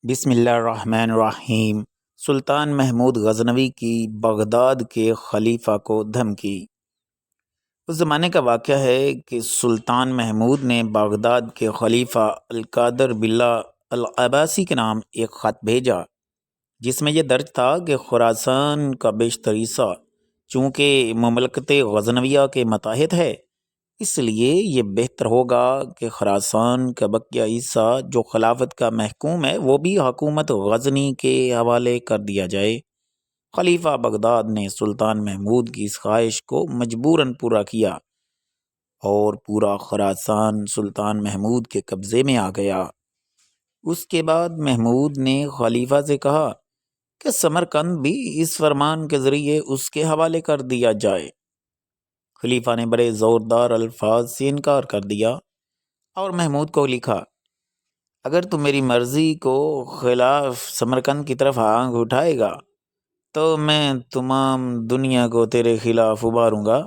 بسم اللہ الرحمن الرحیم۔ سلطان محمود غزنوی کی بغداد کے خلیفہ کو دھمکی۔ اس زمانے کا واقعہ ہے کہ سلطان محمود نے بغداد کے خلیفہ القادر باللہ العباسی کے نام ایک خط بھیجا، جس میں یہ درج تھا کہ خراسان کا بیشتر حصہ چونکہ مملکت غزنویہ کے متحد ہے، اس لیے یہ بہتر ہوگا کہ خراسان کا بقیہ حصہ جو خلافت کا محکوم ہے وہ بھی حکومت غزنی کے حوالے کر دیا جائے۔ خلیفہ بغداد نے سلطان محمود کی اس خواہش کو مجبوراً پورا کیا اور پورا خراسان سلطان محمود کے قبضے میں آ گیا۔ اس کے بعد محمود نے خلیفہ سے کہا کہ سمرقند بھی اس فرمان کے ذریعے اس کے حوالے کر دیا جائے۔ خلیفہ نے بڑے زوردار الفاظ سے انکار کر دیا اور محمود کو لکھا، اگر تم میری مرضی کو خلاف سمرقند کی طرف آنکھ اٹھائے گا تو میں تمام دنیا کو تیرے خلاف ابھاروں گا۔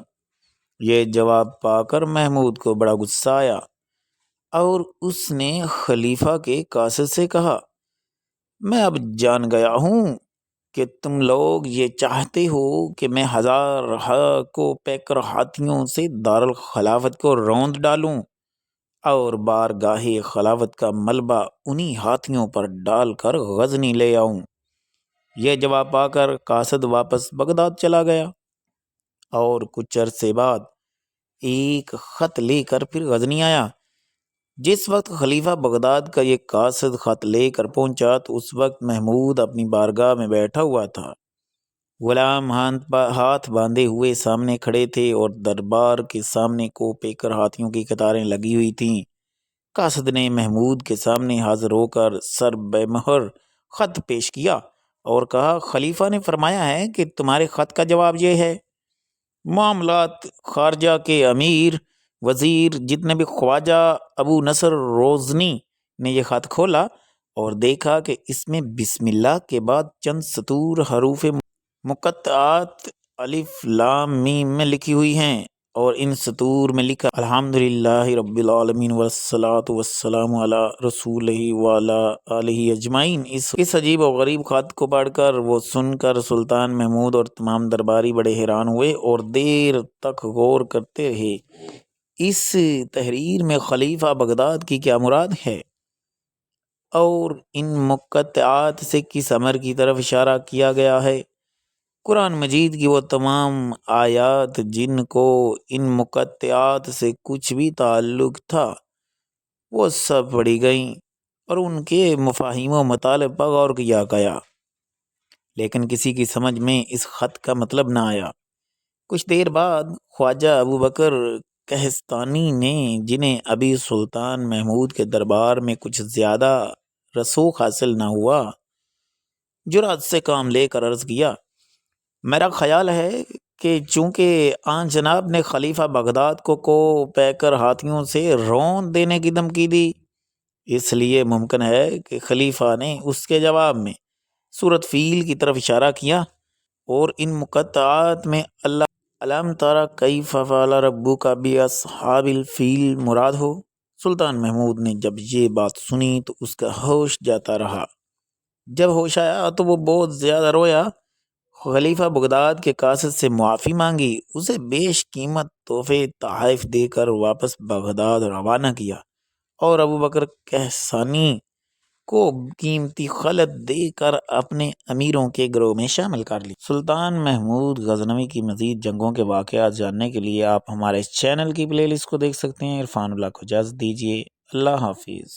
یہ جواب پا کر محمود کو بڑا غصہ آیا اور اس نے خلیفہ کے قاصد سے کہا، میں اب جان گیا ہوں کہ تم لوگ یہ چاہتے ہو کہ میں 1000 کو پیکر ہاتھیوں سے دارالخلافت کو روند ڈالوں اور بارگاہ خلافت کا ملبہ انہی ہاتھیوں پر ڈال کر غزنی لے آؤں۔ یہ جواب پا کر قاصد واپس بغداد چلا گیا اور کچھ عرصے بعد ایک خط لے کر پھر غزنی آیا۔ جس وقت خلیفہ بغداد کا یہ قاصد خط لے کر پہنچا تو اس وقت محمود اپنی بارگاہ میں بیٹھا ہوا تھا۔ غلام ہاتھ باندھے ہوئے سامنے کھڑے تھے اور دربار کے سامنے کو پیکر ہاتھیوں کی قطاریں لگی ہوئی تھیں۔ قاصد نے محمود کے سامنے حاضر ہو کر سر بے مہر خط پیش کیا اور کہا، خلیفہ نے فرمایا ہے کہ تمہارے خط کا جواب یہ ہے۔ معاملات خارجہ کے امیر وزیر جتنے بھی خواجہ ابو نصر روزنی نے یہ خط کھولا اور دیکھا کہ اس میں بسم اللہ کے بعد چند سطور حروف مقطعات الف لام میم میں لکھی ہوئی ہیں اور ان سطور میں لکھا، الحمدللہ رب العالمین والصلاة والسلام علی رسولہ وعلی آلہ اجمعین۔ اس عجیب و غریب خط کو پڑھ کر وہ سن کر سلطان محمود اور تمام درباری بڑے حیران ہوئے اور دیر تک غور کرتے رہے، اس تحریر میں خلیفہ بغداد کی کیا مراد ہے اور ان مقطعات سے کس امر کی طرف اشارہ کیا گیا ہے۔ قرآن مجید کی وہ تمام آیات جن کو ان مقطعات سے کچھ بھی تعلق تھا وہ سب پڑھی گئیں اور ان کے مفاہیم و مطالب پر غور کیا گیا، لیکن کسی کی سمجھ میں اس خط کا مطلب نہ آیا۔ کچھ دیر بعد خواجہ ابو بکر کہستانی نے، جنہیں ابھی سلطان محمود کے دربار میں کچھ زیادہ رسوخ حاصل نہ ہوا، جرأت سے کام لے کر عرض کیا، میرا خیال ہے کہ چونکہ آن جناب نے خلیفہ بغداد کو پیکر ہاتھیوں سے روند دینے کی دھمکی دی، اس لیے ممکن ہے کہ خلیفہ نے اس کے جواب میں سورۃ فیل کی طرف اشارہ کیا اور ان مقطعات میں الم تری کیف فعل ربک باصحاب الفیل مراد ہو۔ سلطان محمود نے جب یہ بات سنی تو اس کا ہوش جاتا رہا۔ جب ہوش آیا تو وہ بہت زیادہ رویا، خلیفہ بغداد کے قاصد سے معافی مانگی، اسے بیش قیمت تحفے تحائف دے کر واپس بغداد روانہ کیا اور ابو بکر کہسانی کو قیمتی خلعت دے کر اپنے امیروں کے گروہ میں شامل کر لی۔ سلطان محمود غزنوی کی مزید جنگوں کے واقعات جاننے کے لیے آپ ہمارے اس چینل کی پلے لسٹ کو دیکھ سکتے ہیں۔ عرفان اللہ کو اجازت دیجیے، اللہ حافظ۔